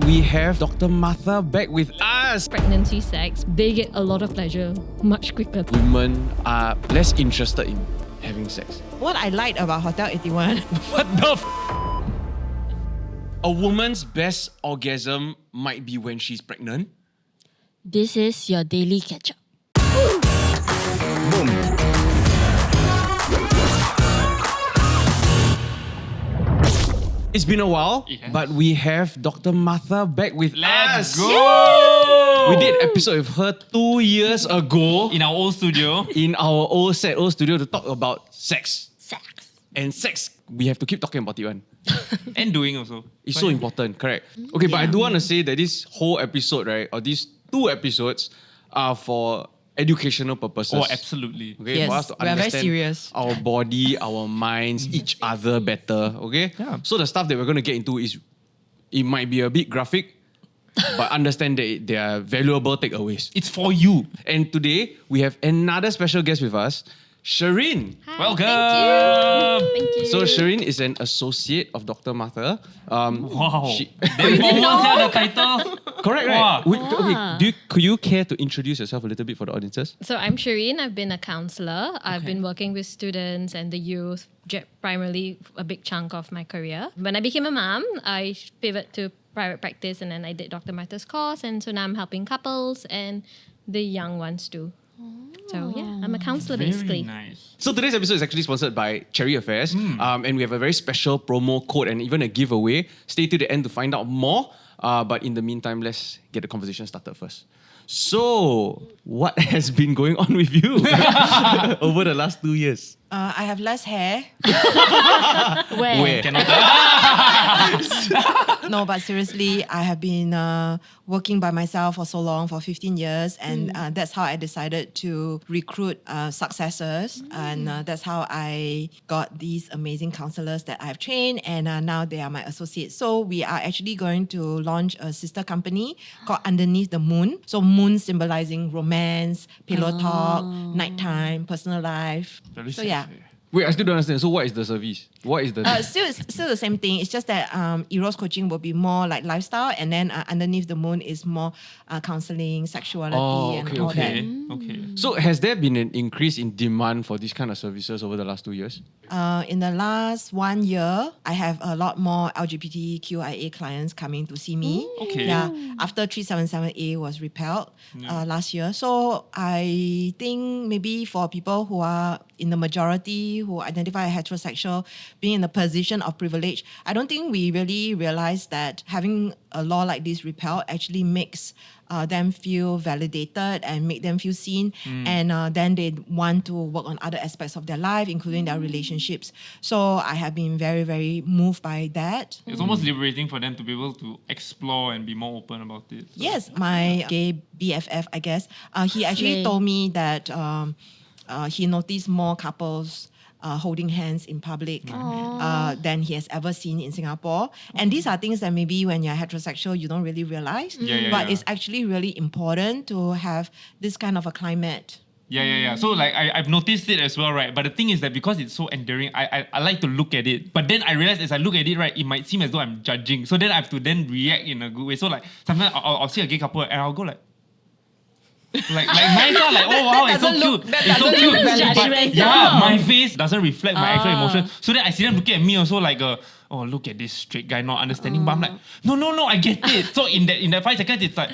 we have Dr. Martha back with us. Pregnancy sex, they get a lot of pleasure much quicker. Women are less interested in having sex. What I liked about Hotel 81, What the A woman's best orgasm might be when she's pregnant. This is your daily ketchup. Boom. It's been a while, It has. but we have Dr. Martha back with Let's us. go! We did an episode with her 2 years ago In our old studio. in our old studio to talk about sex. Sex. And sex, we have to keep talking about it, one. And doing also. It's so important, correct? Okay, but I do want to say that this whole episode, right, or these 2 episodes are for educational purposes. Oh, absolutely. Okay, Yes, for us to we are very understand serious. our body, our minds, each other better. Okay? Yeah. So the stuff that we're going to get into is, it might be a bit graphic, but understand that they are valuable takeaways. It's for you. And today, we have another special guest with us, Shireen. Hi, Welcome. Thank you. So Shireen is an associate of Dr. Martha. Wow. She- Then almost have the title. Correct, Wow. right? Okay, could you care to introduce yourself a little bit for the audiences? So I'm Shireen. I've been a counselor. I've been working with students and the youth, primarily a big chunk of my career. When I became a mom, I pivoted to private practice and then I did Dr. Martha's course. And so now I'm helping couples and the young ones too. So yeah, I'm a counselor Very basically. nice. So today's episode is actually sponsored by Cherry Affairs, and we have a very special promo code and even a giveaway. Stay to the end to find out more. But in the meantime, let's get the conversation started first. So, what has been going on with you over the last 2 years? I have less hair. Where? Cannot. No, but seriously, I have been working by myself for so long, for 15 years. And that's how I decided to recruit successors. And that's how I got these amazing counselors that I've trained. And now they are my associates. So we are actually going to launch a sister company called Underneath the Moon. So moon symbolizing romance, pillow talk, nighttime, personal life. Very So yeah. Wait, I still don't understand. So, what is the service? What is the... Still the same thing. It's just that Eros coaching will be more like lifestyle, and then Underneath the Moon is more counseling, sexuality, and all Okay. that. Okay. So, has there been an increase in demand for these kind of services over the last 2 years? In the last 1 year, I have a lot more LGBTQIA clients coming to see me. Okay. Yeah, after 377A was repealed last year. So I think maybe for people who are in the majority who identify as heterosexual, being in a position of privilege, I don't think we really realize that having a law like this repealed actually makes them feel validated and make them feel seen. And then they want to work on other aspects of their life, including their relationships. So I have been very, very moved by that. It's almost liberating for them to be able to explore and be more open about it. So. Yes, my gay BFF, I guess, he actually Slay. told me that he noticed more couples holding hands in public than he has ever seen in Singapore. And these are things that maybe when you're heterosexual, you don't really realize. Yeah, but yeah. it's actually really important to have this kind of a climate. Yeah. So like I've noticed it as well, right? But the thing is that because it's so endearing, I like to look at it. But then I realize as I look at it, right, it might seem as though I'm judging. So then I have to then react in a good way. So like sometimes I'll see a gay couple and I'll go like nice, like, oh wow, it's so cute. It's so cute. But judgmental. yeah, my face doesn't reflect my actual emotion. So then I see them looking at me also like oh, look at this straight guy not understanding. But I'm like, no, I get it. So in that 5 seconds, it's like,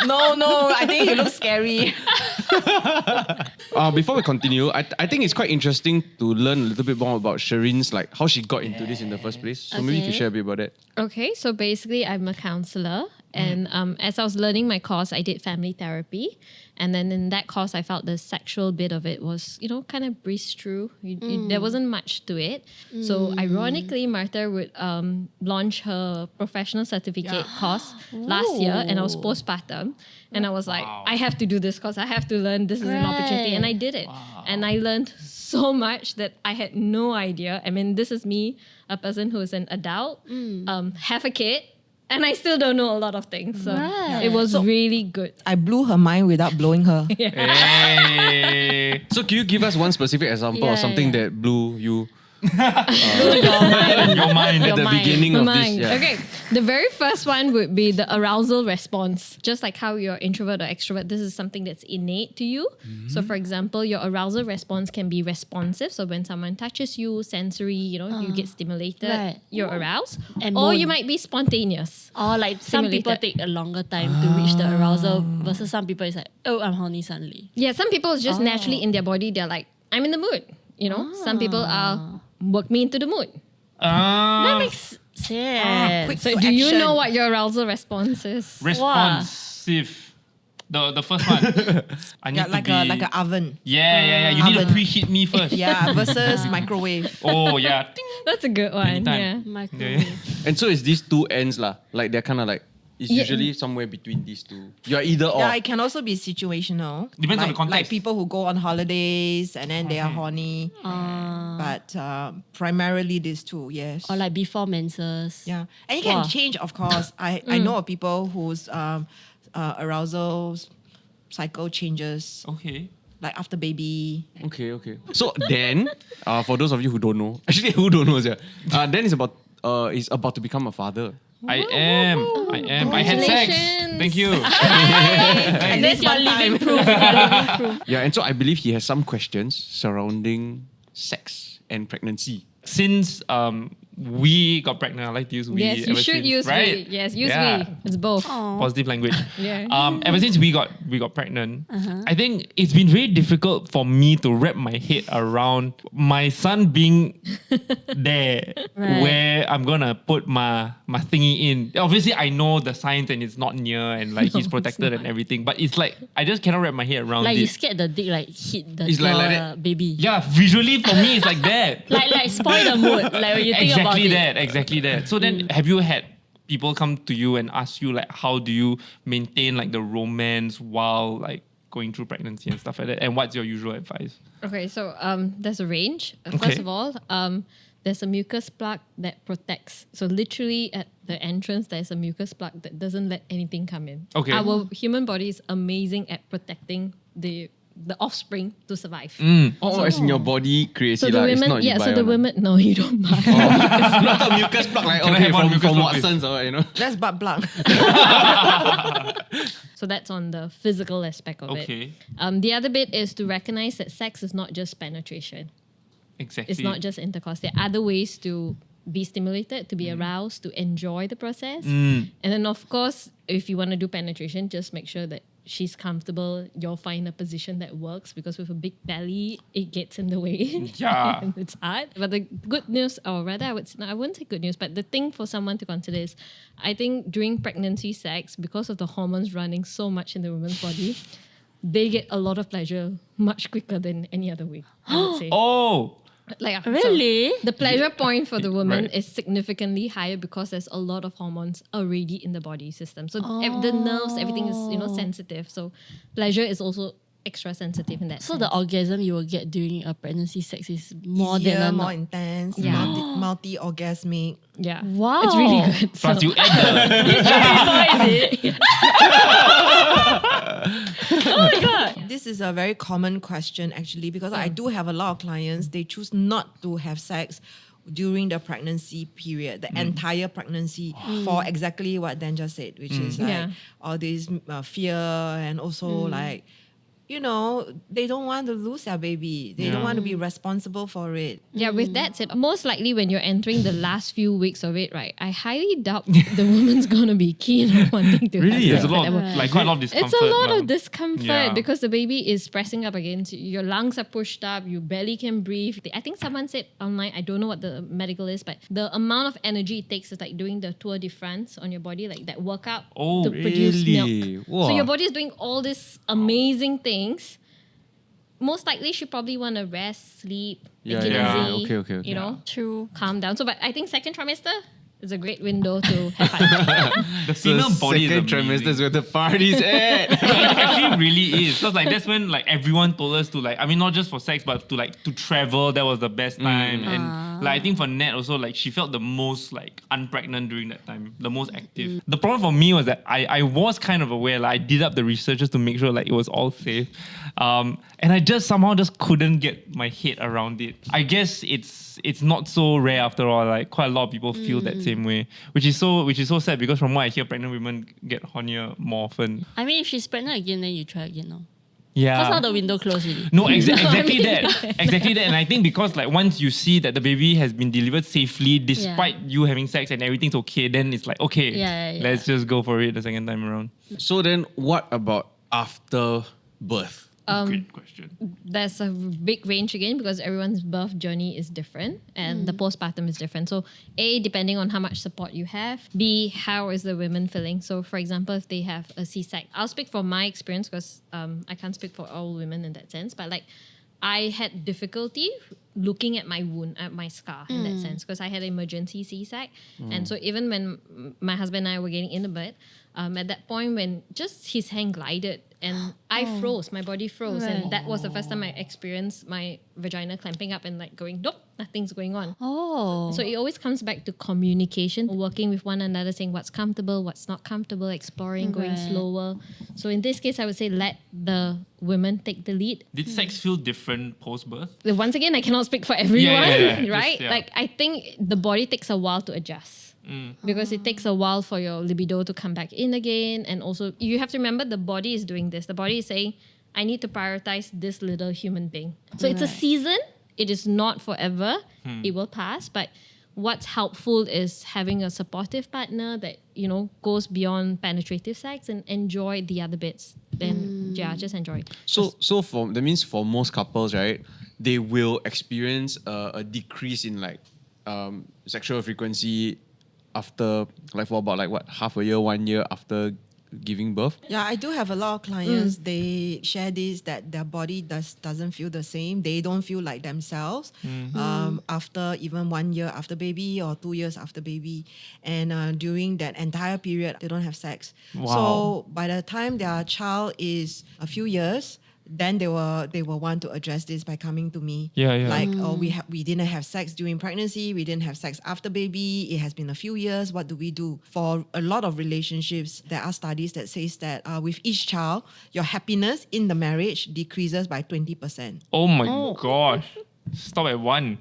No, I think you look scary. Before we continue, I think it's quite interesting to learn a little bit more about Shireen's, like how she got into this in the first place. So maybe you can Okay. share a bit about that. Okay, so basically I'm a counselor and as I was learning my course, I did family therapy. And then in that course, I felt the sexual bit of it was, kind of breezed through. There wasn't much to it. So ironically, Martha would launch her professional certificate course last year and I was postpartum. And I was like, Wow. I have to do this course. I have to learn. This is an opportunity. And I did it. And I learned so much that I had no idea. I mean, this is me, a person who is an adult, have a kid, and I still don't know a lot of things. So Right. it was really good. I blew her mind without blowing her. hey. So can you give us one specific example of Yeah, something yeah. that blew you Your mind. At the beginning of this, yeah. Okay, the very first one would be the arousal response. Just like how you're introvert or extrovert, this is something that's innate to you. So, for example, your arousal response can be responsive. So, when someone touches you, sensory, you get stimulated, Right. you're aroused. And or moan. you might be spontaneous. Or like some people Stimulated. take a longer time to reach the arousal versus some people it's like, oh, I'm horny suddenly. Yeah, some people it's just naturally in their body, they're like, I'm in the mood. Some people are work me into the mood. That makes sense. quick So, to do you action. know what your arousal response is? Responsive. The first one. I need Yeah, to like be... a like a oven. Yeah. You need to Oven. preheat me first. Yeah, versus microwave. Oh, yeah. Ting. That's a good one. Anytime. Yeah. Microwave. And so it's these two ends lah. Like they're kind of like it's Yeah. usually somewhere between these two. You're either or. Yeah, it can also be situational. Depends on the Like context. people who go on holidays and then they are horny. But primarily these two, yes. Or like before menses. Yeah, and it can Wow. change, of course. I know of people whose arousal cycle changes, Okay. like after baby. Okay. So then, for those of you who don't know, actually who don't know, then it's about to become a father. I am. I had sex. Congratulations. Thank you. And That's your living proof. Your living proof. Yeah, and so I believe he has some questions surrounding sex and pregnancy. Since we got pregnant, I like to use we. Yes, you ever should since, use right? we. Yes, use Yeah. we. It's both. Positive language. Yeah. Ever since we got pregnant, I think it's been very difficult for me to wrap my head around my son being there, Right. where I'm gonna put my thingy in. Obviously, I know the signs and it's not near and like he's protected and everything, but it's like I just cannot wrap my head around Like you it. scared the dick like hit the It's like your, that. baby. Yeah, visually for me it's like that. Like spoil the mood. Like when you think about Exactly that. So then, have you had people come to you and ask you like, how do you maintain like the romance while like going through pregnancy and stuff like that? And what's your usual advice? Okay, so there's a range. Okay. First of all, there's a mucus plug that protects. So literally at the entrance, there's a mucus plug that doesn't let anything come in. Okay. Our human body is amazing at protecting the offspring to survive. Oh, as in your body creates So it the lah. It's women, not you yeah. buy So the one lah. women, no, you don't buy. Not a mucus plug like Can I okay have one from mucus plug, Watson's or That's butt plug. So that's on the physical aspect of Okay. it. The other bit is to recognize that sex is not just penetration. Exactly. It's not just intercourse. There are other ways to be stimulated, to be aroused, to enjoy the process. And then, of course, if you want to do penetration, just make sure that she's comfortable. You'll find a position that works because with a big belly, it gets in the way. Yeah. And it's hard. But the good news, or rather, I wouldn't say good news, but the thing for someone to consider is, I think during pregnancy sex, because of the hormones running so much in the woman's body, they get a lot of pleasure much quicker than any other way, I would say. Oh. Like, so Really? the pleasure point for the woman Right. is significantly higher because there's a lot of hormones already in the body system. So the nerves, everything is sensitive. So pleasure is also extra sensitive in that So sense. the orgasm you will get during a pregnancy sex is more Easier, than a more intense, Yeah. multi-orgasmic. yeah, Wow. it's really good. Plus So- you add This is a very common question actually because I do have a lot of clients, they choose not to have sex during the pregnancy period, the entire pregnancy for exactly what Dan just said, which is like Yeah. all this fear and also like, they don't want to lose their baby. They don't want to be responsible for it. Yeah, with that said, most likely when you're entering the last few weeks of it, right, I highly doubt the woman's gonna be keen on wanting to Really? have There's sex a lot, at that point. like quite a lot of discomfort. It's a lot lah. of discomfort Yeah. because the baby is pressing up against you. Your lungs are pushed up. You barely can breathe. I think someone said online, I don't know what the medical is, but the amount of energy it takes is like doing the Tour de France on your body, like that workout Oh, to produce really? milk. Wow. So your body is doing all these amazing things. Most likely, she probably want to rest, sleep, Yeah, take it yeah. easy, Okay. you know, True. calm down. So, but I think second trimester is a great window to have fun. The female body is second amazing. trimester is where the party's at. It actually really is. Because like that's when like everyone told us to like, I mean not just for sex but to like to travel, that was the best time. And Like I think for Nat also, like she felt the most like unpregnant during that time, the most active. The problem for me was that I was kind of aware, like I did up the research just to make sure like it was all safe. And I just somehow just couldn't get my head around it. I guess it's not so rare after all. Like quite a lot of people feel that same way, which is so sad because from what I hear, pregnant women get hornier more often. I mean, if she's pregnant again, then you try again, no? Yeah. Because now the window closed already. No, exactly that. Exactly that. And I think because like once you see that the baby has been delivered safely despite you having sex and everything's okay, then it's like, okay, let's just go for it the second time around. So then what about after birth? Great question. There's a big range again because everyone's birth journey is different and the postpartum is different. So A, depending on how much support you have. B, how is the woman feeling? So for example, if they have a C-section, I'll speak from my experience because I can't speak for all women in that sense, but like I had difficulty looking at my wound, at my scar in that sense because I had an emergency C-section. And so even when my husband and I were getting in the bed, at that point when just his hand glided and I froze, my body froze. Right. And that was the first time I experienced my vagina clamping up and like going, nope, nothing's going on. Oh. So it always comes back to communication, working with one another, saying what's comfortable, what's not comfortable, exploring, going slower. So in this case, I would say let the women take the lead. Did sex feel different post-birth? Once again, I cannot speak for everyone, yeah. right? Just, yeah. Like I think the body takes a while to adjust. Because it takes a while for your libido to come back in again. And also, you have to remember the body is doing this. The body is saying, I need to prioritize this little human being. So it's a season. It is not forever. It will pass. But what's helpful is having a supportive partner that, you know, goes beyond penetrative sex and enjoy the other bits. Then, just enjoy it. So that means for most couples, right, they will experience a decrease in like sexual frequency after like for about like what, half a year, 1 year after giving birth. Yeah, I do have a lot of clients. They share this that their body doesn't feel the same. They don't feel like themselves after even 1 year after baby or 2 years after baby, and during that entire period they don't have sex. Wow. So by the time their child is a few years, then they will want to address this by coming to me. Like, oh, we didn't have sex during pregnancy, we didn't have sex after baby, it has been a few years, what do we do? For a lot of relationships, there are studies that says that with each child, your happiness in the marriage decreases by 20%. Oh my gosh. Stop at 1.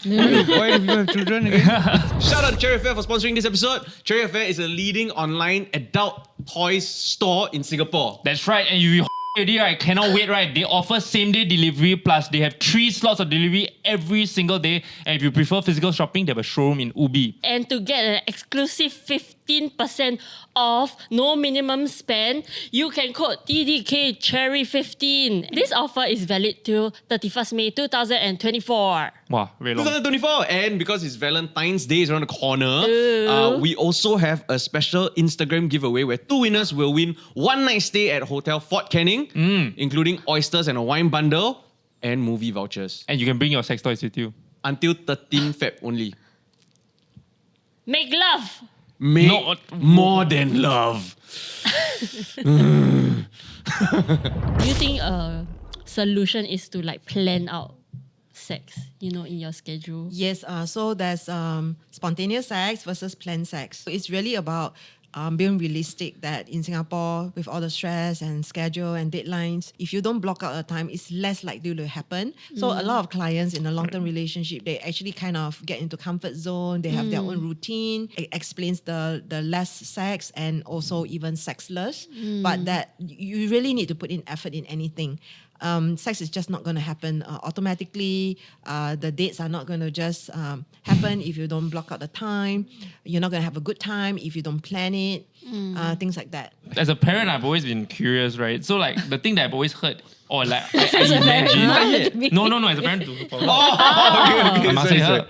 Why do you have children again? Shout out to Cherry Affair for sponsoring this episode. Cherry Affair is a leading online adult toys store in Singapore. That's right. And you already, right, cannot wait, right? They offer same-day delivery, plus they have 3 slots of delivery every single day. And if you prefer physical shopping, they have a showroom in Ubi. And to get an exclusive 15% off, no minimum spend, you can code TDK Cherry 15. This offer is valid till 31st May 2024. Wow, very long. 2024, and because it's Valentine's Day is around the corner, we also have a special Instagram giveaway where 2 winners will win 1 night stay at Hotel Fort Canning, including oysters and a wine bundle and movie vouchers. And you can bring your sex toys with you. Until 13 Feb only. Make love! Make No, more than love. Do you think a solution is to like plan out sex, you know, in your schedule? Yes, so there's spontaneous sex versus planned sex. So it's really about being realistic that in Singapore, with all the stress and schedule and deadlines, if you don't block out a time, it's less likely to happen. So a lot of clients in a long-term relationship, they actually kind of get into comfort zone. They have their own routine. It explains the less sex and also even sexless. But that you really need to put in effort in anything. Sex is just not going to happen automatically. The dates are not going to just happen if you don't block out the time. You're not going to have a good time if you don't plan it. Things like that. As a parent, I've always been curious, right? So like the thing that I've always heard, or like I imagine. No, as a parent. I must say her.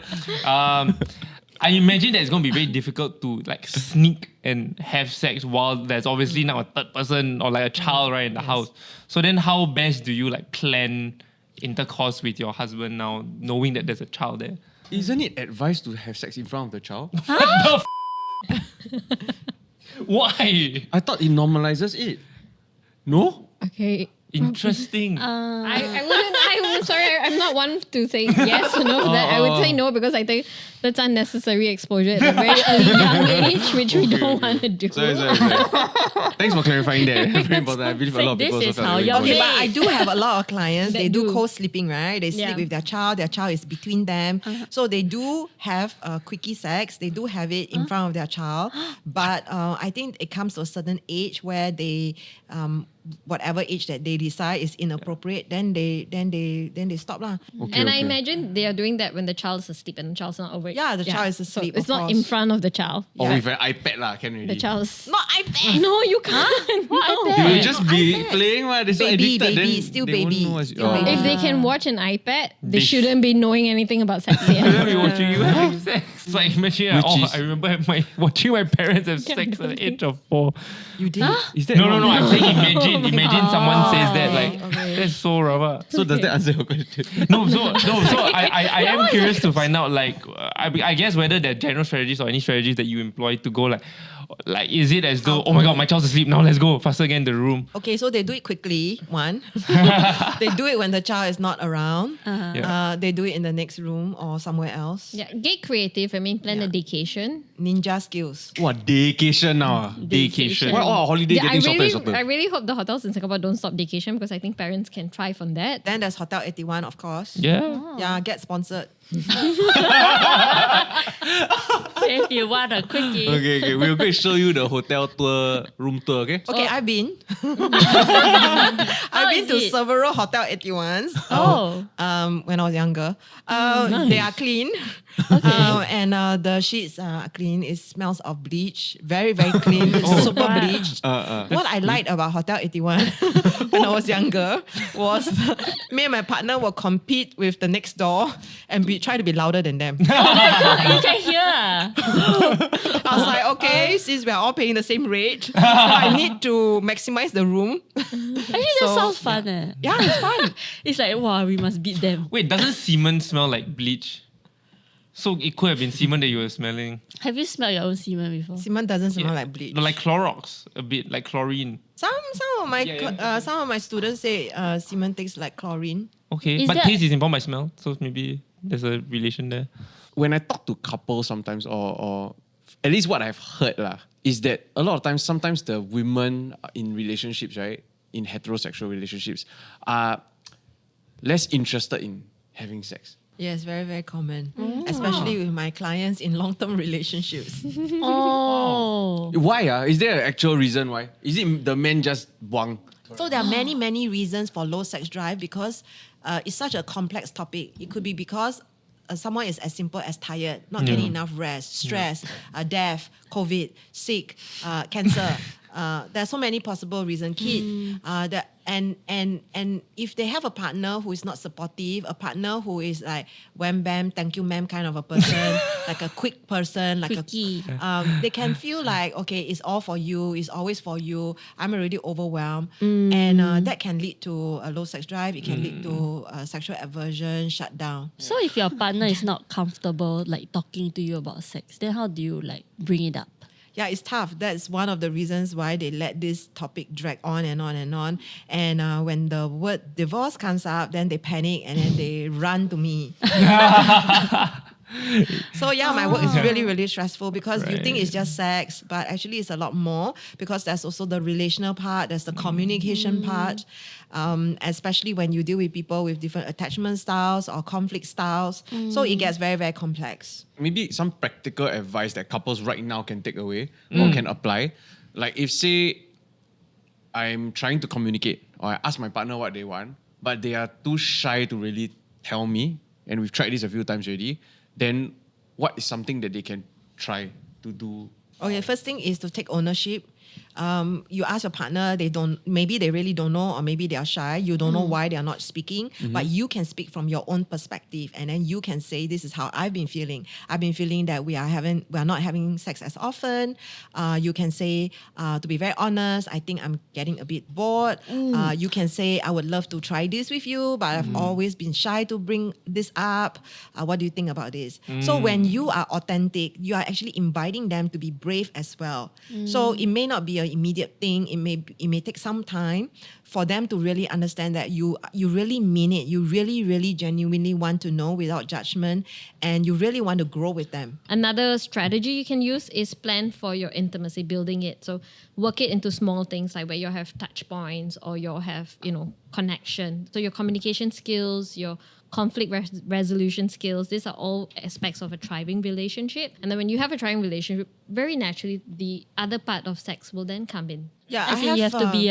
I imagine that it's going to be very difficult to like sneak and have sex while there's obviously now a third person or like a child right in the house. So then how best do you like plan intercourse with your husband now, knowing that there's a child there? Isn't it advised to have sex in front of the child? Why? I thought it normalizes it. No? Okay. Interesting. I I'm sorry, I'm not one to say yes or no to that. I would say no because I think that's unnecessary exposure at a very early young age, which we don't want to do. Sorry. Thanks for clarifying that. Very important. I believe a lot of This people is also how felt you're very Okay, important. but I do have a lot of clients. That They do do. co-sleeping, right? They sleep Yeah. with their child. Their child is between them. So they do have quickie sex. They do have it in front of their child. But I think it comes to a certain age where they, whatever age that they decide is inappropriate, then they stop lah. And I imagine they are doing that when the child's asleep and the child's not awake. Yeah, the child is asleep, So it's of not course. in front of the child. Or Yeah. with an iPad lah, can really. The child's Not iPad. No, you can't. What No. iPad? They will just No, be iPad. playing what? They're so Baby, addicted. baby, then still they won't baby, know what's- still oh. baby. If they can watch an iPad, they They shouldn't be knowing anything about sex yet. They'll be watching you having sex. It's like imagine, Which is- I remember watching my parents have sex at the age of 4. You did? Is that No, I'm saying imagine someone says that, like, okay. that's so rubber. So does that answer your question? No, so I am curious to find out, like, I guess whether there are general strategies or any strategies that you employ to go, like is it as though, oh my god, my child's asleep, now let's go faster, get in the room. Okay, so they do it quickly, one. They do it when the child is not around. Yeah. They do it in the next room or somewhere else. Yeah, get creative. I mean, plan a vacation. Ninja skills. What, daycation now? Daycation. Why all holiday Yeah, getting shorter and shorter? I really hope the hotels in Singapore don't stop vacation because I think parents can thrive on that. Then there's Hotel 81, of course. Yeah. Yeah, get sponsored. If you want a quickie. Okay, we'll go and show you the hotel tour, room tour, okay? Okay, I've been. How I've been is to it? several Hotel 81s. Oh. When I was younger. They are clean. And the sheets are clean. It smells of bleach. Very, very clean. It's super wow. bleached. What I liked about Hotel 81 when I was younger was me and my partner will compete with the next door and try to be louder than them. You can hear. I was like, okay, since we're all paying the same rate, I need to maximize the room. Actually, that So, sounds fun. Yeah, it's fun. It's like, wow, we must beat them. Wait, doesn't semen smell like bleach? So it could have been semen that you were smelling. Have you smelled your own semen before? Semen doesn't smell Yeah. like bleach. No, like Clorox, a bit like chlorine. Some of my Yeah. some of my students say semen tastes like chlorine. Okay, Is but that- taste is informed by smell, so maybe there's a relation there. When I talk to couples sometimes, or at least what I've heard lah, is that a lot of times, sometimes the women in relationships, right, in heterosexual relationships, are less interested in having sex. Yes, very, very common. Especially with my clients in long-term relationships. Oh. Why? Is there an actual reason why? Is it the men just buang? So there are many, many reasons for low sex drive because it's such a complex topic. It could be because someone is as simple as tired, not getting enough rest, stress, death, COVID, sick, cancer. There are so many possible reasons. Kid, and if they have a partner who is not supportive, a partner who is like wham bam, thank you ma'am kind of a person, like a quick person, like Quickie. they can feel like, okay, it's all for you, it's always for you. I'm already overwhelmed, and that can lead to a low sex drive. It can lead to sexual aversion, shutdown. So if your partner is not comfortable like talking to you about sex, then how do you like bring it up? Yeah, it's tough. That's one of the reasons why they let this topic drag on and on and on. And when the word divorce comes up, then they panic and then they run to me. So yeah, my work is really, really stressful because you think it's just sex, but actually it's a lot more because there's also the relational part, there's the communication part, especially when you deal with people with different attachment styles or conflict styles. So it gets very, very complex. Maybe some practical advice that couples right now can take away or can apply. Like if say I'm trying to communicate or I ask my partner what they want, but they are too shy to really tell me, and we've tried this a few times already, then what is something that they can try to do? Okay, first thing is to take ownership. You ask your partner, maybe they really don't know, or maybe they are shy. You don't know why they are not speaking, but you can speak from your own perspective, and then you can say, "This is how I've been feeling. I've been feeling that we are not having sex as often." You can say, "To be very honest, I think I'm getting a bit bored." You can say, "I would love to try this with you, but I've always been shy to bring this up. What do you think about this?" So when you are authentic, you are actually inviting them to be brave as well. So it may not not be an immediate thing. It may take some time for them to really understand that you really mean it. You really, really genuinely want to know without judgment, and you really want to grow with them. Another strategy you can use is plan for your intimacy, building it. So work it into small things like where you'll have touch points or you'll have, connection. So your communication skills, your conflict resolution skills, these are all aspects of a thriving relationship. And then when you have a thriving relationship, very naturally, the other part of sex will then come in. Yeah, I think you have to be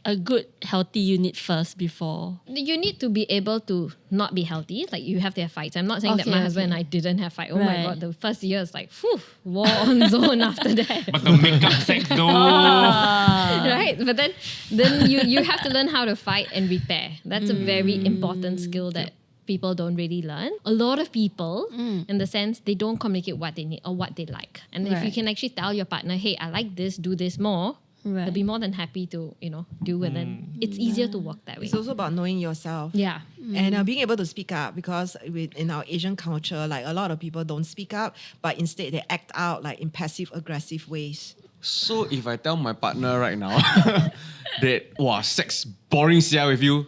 a good, healthy unit first before. You need to be able to not be healthy. Like you have to have fights. I'm not saying that Okay, my husband and I didn't have fight. Oh my Right. God, the first year is like, war on zone after that. But the makeup sex though. Right? But then you have to learn how to fight and repair. That's a very important skill that people don't really learn. A lot of people, in the sense, they don't communicate what they need or what they like. And if you Right. can actually tell your partner, hey, I like this, do this more, Right. they'll be more than happy to, do it. And it's easier to work that way. It's also about knowing yourself. Yeah. And being able to speak up, because in our Asian culture, like a lot of people don't speak up, but instead they act out like in passive aggressive ways. So if I tell my partner right now that, sex boring sia with you,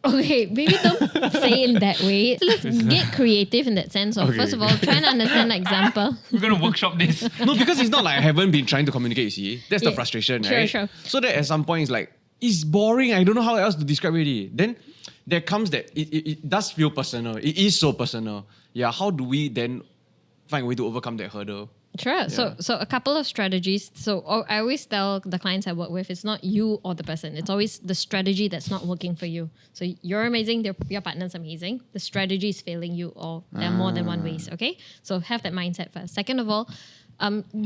Okay, maybe don't say it in that way. Let's get creative in that sense. Of, Okay. First of all, try and understand the example. We're gonna workshop this. no, because it's not like I haven't been trying to communicate, you see. That's the Yeah. frustration, Sure, right? sure. So that at some point it's like, it's boring. I don't know how else to describe it. Then there comes that it does feel personal. It is so personal. Yeah, how do we then find a way to overcome that hurdle? Sure. So a couple of strategies. So I always tell the clients I work with, it's not you or the person. It's always the strategy that's not working for you. So you're amazing, your partner's amazing. The strategy is failing you, or there are more than one ways. Okay. So have that mindset first. Second of all,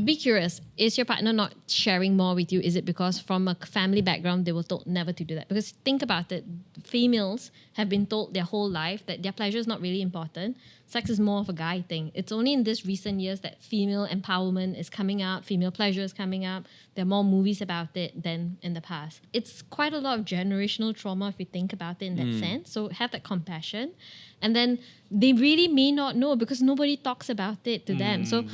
be curious. Is your partner not sharing more with you? Is it because from a family background they were told never to do that? Because think about it, females have been told their whole life that their pleasure is not really important. Sex is more of a guy thing. It's only in this recent years that female empowerment is coming up, female pleasure is coming up. There are more movies about it than in the past. It's quite a lot of generational trauma if you think about it in that sense. So have that compassion. And then they really may not know because nobody talks about it to them. So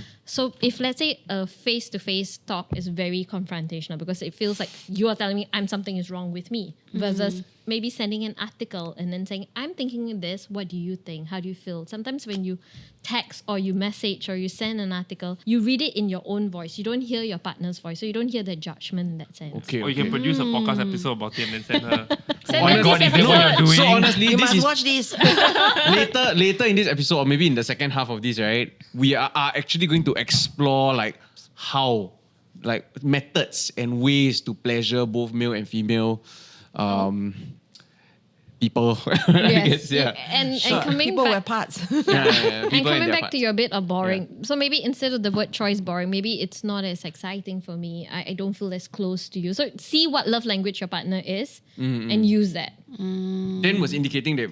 if let's say a face-to-face talk is very confrontational because it feels like you are telling me something is wrong with me versus maybe sending an article and then saying, I'm thinking this, what do you think? How do you feel? Sometimes when you text or you message or you send an article, you read it in your own voice. You don't hear your partner's voice. So you don't hear the judgment in that sense. Okay. Or you can produce a podcast episode about it and then send her. Send Oh my her God, this is that what episode. you're doing? So honestly, You this must is watch this. later in this episode, or maybe in the second half of this, right? We are actually going to explore like how, like methods and ways to pleasure both male and female people. I guess, yeah. And Sure. coming People wear back, parts. Yeah, and people coming their back parts. to your bit of boring. So maybe instead of the word choice boring, maybe it's not as exciting for me. I don't feel as close to you. So see what love language your partner is and use that. Then was indicating that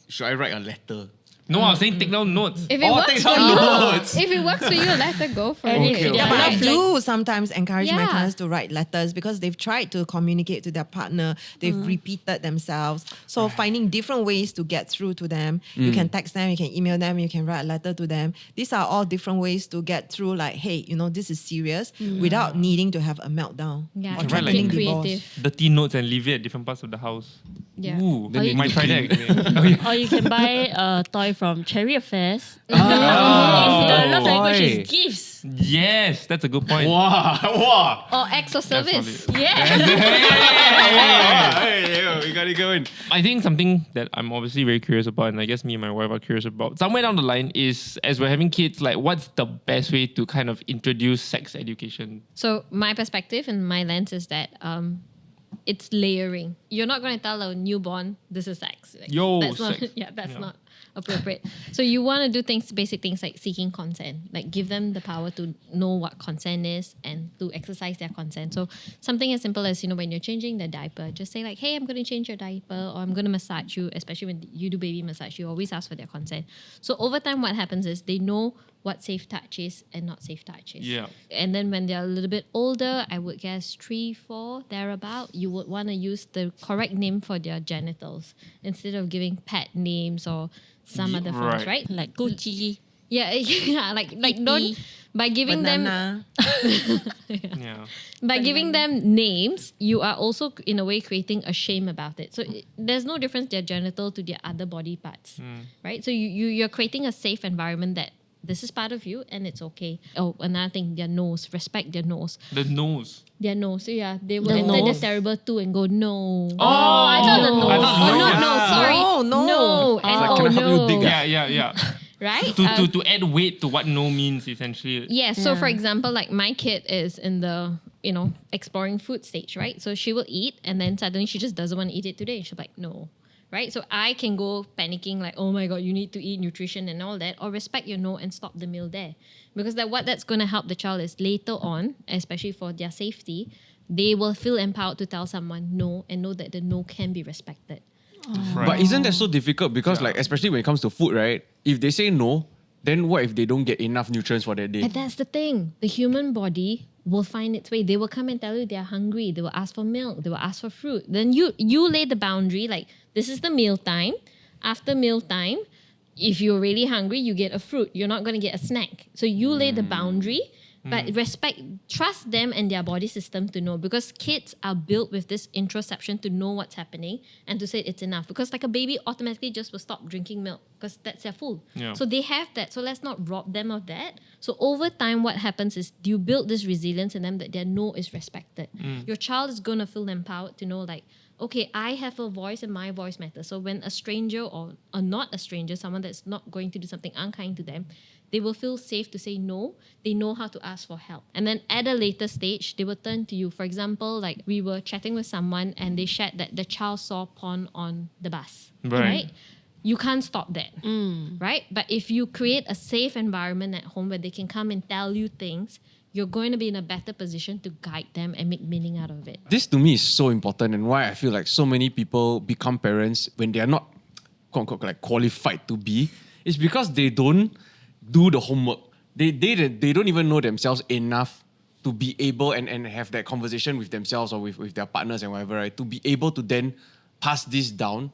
should I write a letter? No, I was saying take down notes. If it works take for some you, notes. if it works for you, let her go for And it. if Yeah, but I Right. do sometimes encourage my Yeah. clients to write letters because they've tried to communicate to their partner. They've repeated themselves. So finding different ways to get through to them. You can text them, you can email them, you can write a letter to them. These are all different ways to get through like, hey, this is serious without needing to have a meltdown Yeah, or Right, threatening like- divorce. creative. Dirty notes and leave it at different parts of the house. Yeah. Ooh, then Or you you might try that. Or you can buy a toy from Cherry Affairs. Oh, The love language boy. is gifts. Yes, that's a good point. Wow. Or acts of service. solid. Yes. We got it going. I think something that I'm obviously very curious about, and I guess me and my wife are curious about, somewhere down the line is, as we're having kids, like what's the best way to kind of introduce sex education? So my perspective and my lens is that it's layering. You're not going to tell a newborn this is sex. Like, Yo, that's not, sex. that's not appropriate. So you want to do basic things like seeking consent, like give them the power to know what consent is and to exercise their consent. So something as simple as, when you're changing the diaper, just say like, hey, I'm going to change your diaper, or I'm going to massage you, especially when you do baby massage, you always ask for their consent. So over time, what happens is they know what safe touch is and not safe touch is. Yeah. And then when they're a little bit older, I would guess 3, 4, thereabout, you would want to use the correct name for their genitals instead of giving pet names or some other forms, right. right? Like Gucci. Yeah, yeah, like Pee-pee. don't By giving them banana. Yeah. by giving them names, you are also in a way creating a shame about it. So there's no difference their genital to their other body parts, right? So you're creating a safe environment that this is part of you and it's okay. Oh, another thing, their nose, respect their nose. The nose. Their nose, so yeah, they will The enter their nose. cerebral too and go no. Oh, I thought the nose. I thought Oh, no. no, sorry. No. No. It's And like, oh, can I help you no. dig? Yeah. Right? To add weight to what no means essentially. Yeah, so Yeah. for example, like my kid is in the, exploring food stage, right? So she will eat and then suddenly she just doesn't want to eat it today. She'll be like, no. Right? So I can go panicking like, oh my God, you need to eat nutrition and all that, or respect your no and stop the meal there. Because what that's going to help the child is later on, especially for their safety, they will feel empowered to tell someone no and know that the no can be respected. Right. But isn't that so difficult? Because like, especially when it comes to food, right? If they say no, then what if they don't get enough nutrients for that day? And that's the thing. The human body will find its way. They will come and tell you they're hungry. They will ask for milk. They will ask for fruit. Then you lay the boundary, like this is the meal time. After meal time, if you're really hungry, you get a fruit. You're not going to get a snack. So you lay the boundary, but trust them and their body system to know, because kids are built with this introception to know what's happening and to say it's enough. Because like a baby automatically just will stop drinking milk because that's their food. Yeah. So they have that. So let's not rob them of that. So over time, what happens is you build this resilience in them that their no is respected. Your child is going to feel empowered to know like, okay, I have a voice and my voice matters. So when a stranger or not a stranger, someone that's not going to do something unkind to them, they will feel safe to say no. They know how to ask for help. And then at a later stage, they will turn to you. For example, like we were chatting with someone and they shared that the child saw porn on the bus, right? You can't stop that, right? But if you create a safe environment at home where they can come and tell you things, you're going to be in a better position to guide them and make meaning out of it. This to me is so important, and why I feel like so many people become parents when they are not quote unquote like qualified to be, is because they don't do the homework. They don't even know themselves enough to be able and have that conversation with themselves or with their partners and whatever, right? To be able to then pass this down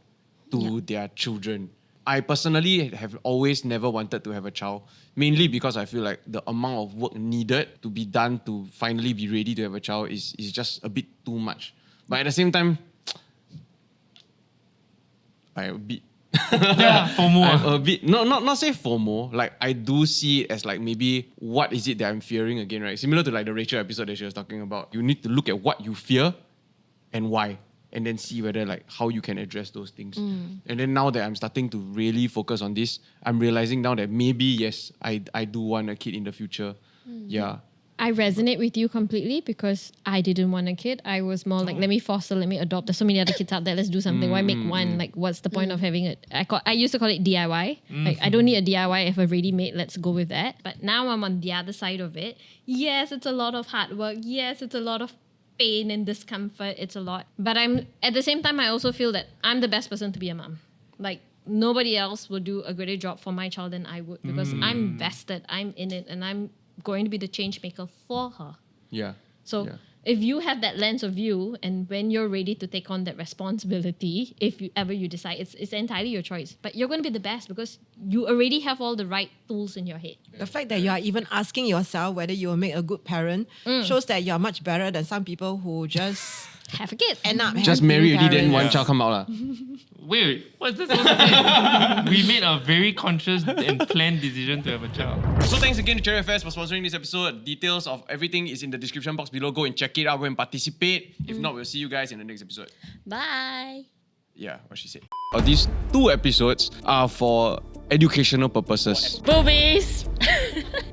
to their children. I personally have always never wanted to have a child, mainly because I feel like the amount of work needed to be done to finally be ready to have a child is just a bit too much. But at the same time, I'm a bit not say FOMO. Like I do see it as like maybe what is it that I'm fearing again, right? Similar to like the Rachel episode that she was talking about. You need to look at what you fear and why, and then see whether like how you can address those things. And then now that I'm starting to really focus on this, I'm realizing now that maybe yes, I do want a kid in the future. Yeah. I resonate with you completely because I didn't want a kid. I was more like, let me foster, let me adopt. There's so many other kids out there. Let's do something. Why make one? Like, what's the point of having it? I used to call it DIY. Like, I don't need a DIY. I have a ready-made. Let's go with that. But now I'm on the other side of it. Yes, it's a lot of hard work. Yes, it's a lot of pain and discomfort. It's a lot. But at the same time, I also feel that I'm the best person to be a mom. Like, nobody else will do a greater job for my child than I would because I'm vested. I'm in it, and I'm going to be the change maker for her. Yeah. So Yeah. if you have that lens of view, and when you're ready to take on that responsibility, if you ever decide, it's entirely your choice. But you're going to be the best because you already have all the right tools in your head. The fact that you are even asking yourself whether you will make a good parent shows that you are much better than some people who just Have a kid. end up Just having marry already, then parents. one child come out lah. Wait, what's this supposed to be? We made a very conscious and planned decision to have a child. So thanks again to Cherry Affairs for sponsoring this episode. Details of everything is in the description box below. Go and check it out. Go and participate. If not, we'll see you guys in the next episode. Bye. Yeah, what she said. These 2 episodes are for educational purposes. Boobies.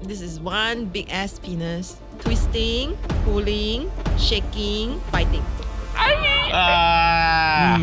This is one big ass penis. Twisting, pulling, shaking, biting. Ah.